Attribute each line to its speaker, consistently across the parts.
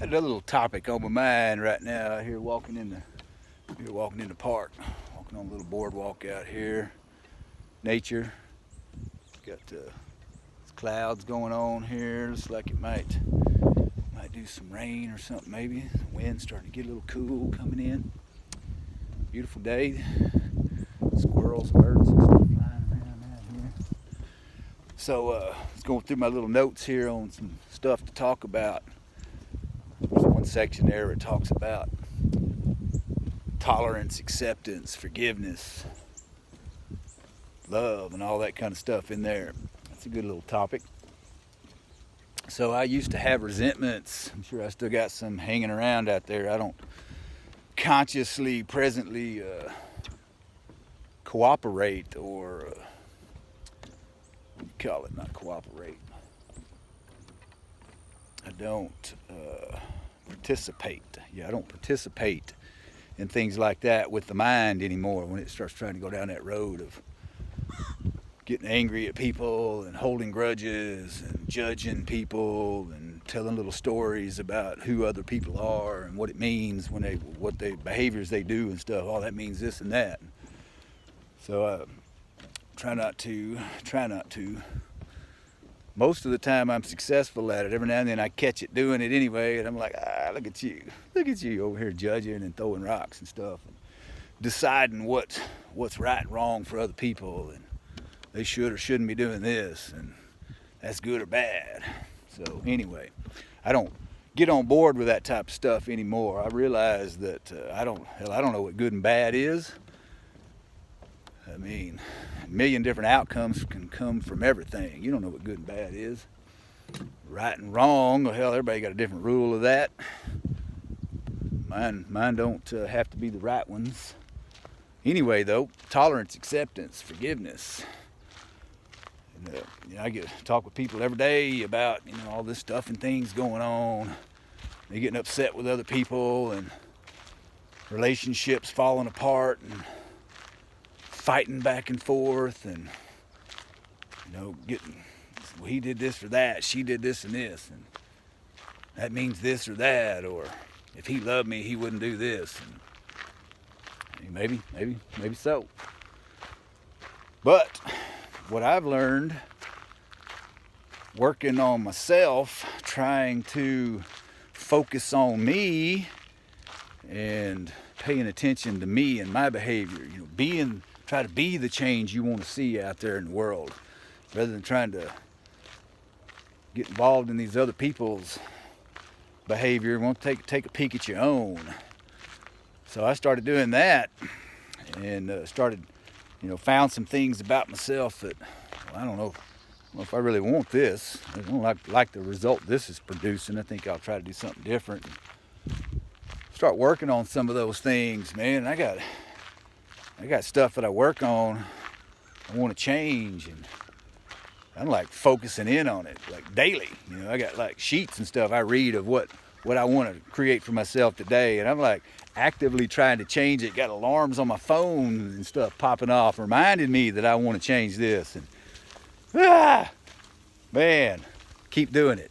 Speaker 1: Had a little topic on my mind right now. Out here walking in the park, walking on a little boardwalk out here. Nature. Got clouds going on here. Looks like it might do some rain or something maybe. The wind's starting to get a little cool coming in. Beautiful day. Squirrels, birds, and stuff flying around out here. So I was going through my little notes here on some stuff to talk about. There's one section there where it talks about tolerance, acceptance, forgiveness, love, and all that kind of stuff in there. That's a good little topic. So I used to have resentments. I'm sure I still got some hanging around out there. I don't consciously, presently cooperate or what do you call it? Not cooperate. I don't participate. Yeah, I don't participate in things like that with the mind anymore when it starts trying to go down that road of getting angry at people and holding grudges and judging people and telling little stories about who other people are and what it means when what behaviors they do and stuff. Oh, that means this and that. So try not to. Most of the time I'm successful at it. Every now and then I catch it doing it anyway, and I'm like, look at you over here judging and throwing rocks and stuff, and deciding what's right and wrong for other people, and they should or shouldn't be doing this, and that's good or bad. So anyway, I don't get on board with that type of stuff anymore. I realize that I don't know what good and bad is. I mean, a million different outcomes can come from everything. You don't know what good and bad is. Right and wrong, well, hell, everybody got a different rule of that. Mine don't have to be the right ones. Anyway, though, tolerance, acceptance, forgiveness. And, I get to talk with people every day about all this stuff and things going on. They're getting upset with other people and relationships falling apart and fighting back and forth and getting, well, he did this or that, she did this and this, and that means this or that, or if he loved me he wouldn't do this, and maybe so. But what I've learned working on myself, trying to focus on me and paying attention to me and my behavior, try to be the change you want to see out there in the world, rather than trying to get involved in these other people's behavior. You want to take a peek at your own. So I started doing that, and found some things about myself that, well, I don't know if I really want this. I don't like the result this is producing. I think I'll try to do something different. Start working on some of those things, man. I got stuff that I work on, I want to change, and I'm like focusing in on it like daily. I got like sheets and stuff I read of what I want to create for myself today, and I'm like actively trying to change it. Got alarms on my phone and stuff popping off reminding me that I want to change this, and man, keep doing it.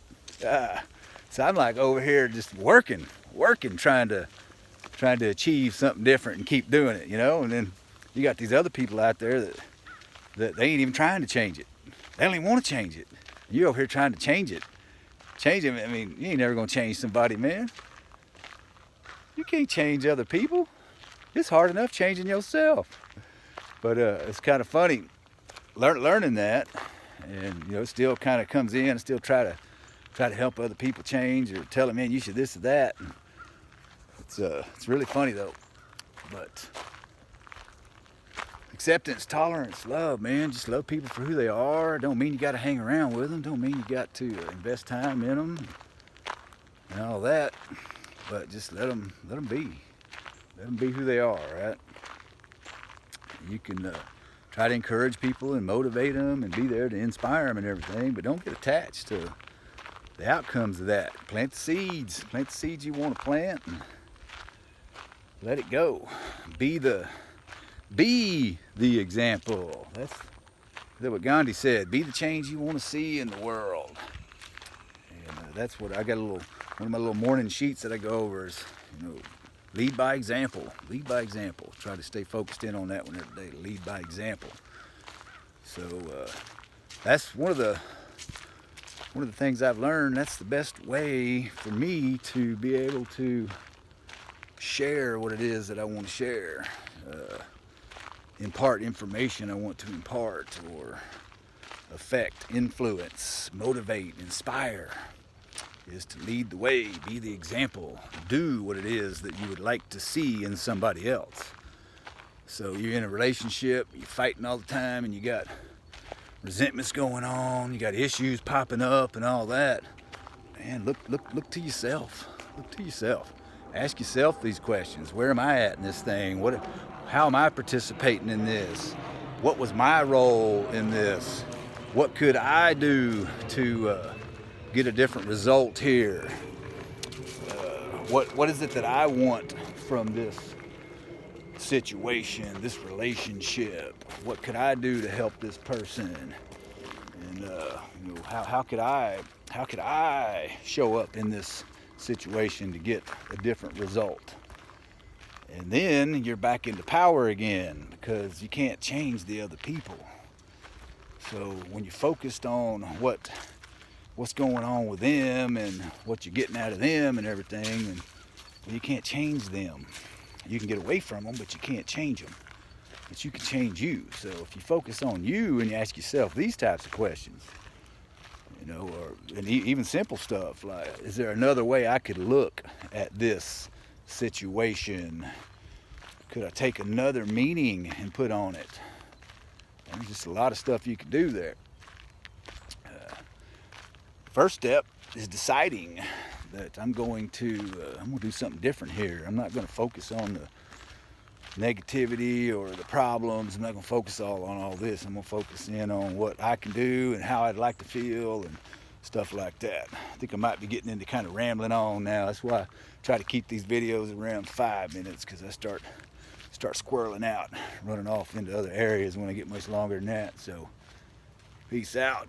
Speaker 1: So I'm like over here just working, trying to achieve something different and keep doing it, and then you got these other people out there that they ain't even trying to change it. They don't even want to change it. You're over here trying to change it. I mean, you ain't never gonna change somebody, man. You can't change other people. It's hard enough changing yourself. But it's kind of funny learning that, and it still kind of comes in. And still try to help other people change, or tell them, man, you should this or that. And it's really funny though. But acceptance, tolerance, love, man. Just love people for who they are. Don't mean you got to hang around with them. Don't mean you got to invest time in them and all that. But just let them be. Let them be who they are, right? You can try to encourage people and motivate them and be there to inspire them and everything, but don't get attached to the outcomes of that. Plant the seeds. Plant the seeds you want to plant, and let it go. Be the example. That's what Gandhi said. Be the change you want to see in the world. And that's what I got. A little one of my little morning sheets that I go over is, lead by example. Lead by example. Try to stay focused in on that one every day. Lead by example. So that's one of the things I've learned. That's the best way for me to be able to share what it is that I want to share. Impart information I want to impart, or affect, influence, motivate, inspire, is to lead the way, be the example, do what it is that you would like to see in somebody else. So you're in a relationship, you're fighting all the time, and you got resentments going on, you got issues popping up and all that. Man, look to yourself. Look to yourself. Ask yourself these questions. Where am I at in this thing? How am I participating in this? What was my role in this? What could I do to get a different result here? What is it that I want from this situation, this relationship? What could I do to help this person? And how could I show up in this situation to get a different result? And then you're back into power again, because you can't change the other people. So when you're focused on what's going on with them and what you're getting out of them and everything, and you can't change them. You can get away from them, but you can't change them. But you can change you. So if you focus on you and you ask yourself these types of questions, and even simple stuff like, is there another way I could look at this situation? Could I take another meaning and put on it? There's just a lot of stuff you can do there. First step is deciding that I'm going to do something different here. I'm not going to focus on the negativity or the problems. I'm not going to focus on all this. I'm going to focus in on what I can do and how I'd like to feel and stuff like that. I think I might be getting into kind of rambling on now. That's why I try to keep these videos around 5 minutes, because I start squirreling out, running off into other areas when I get much longer than that. So peace out.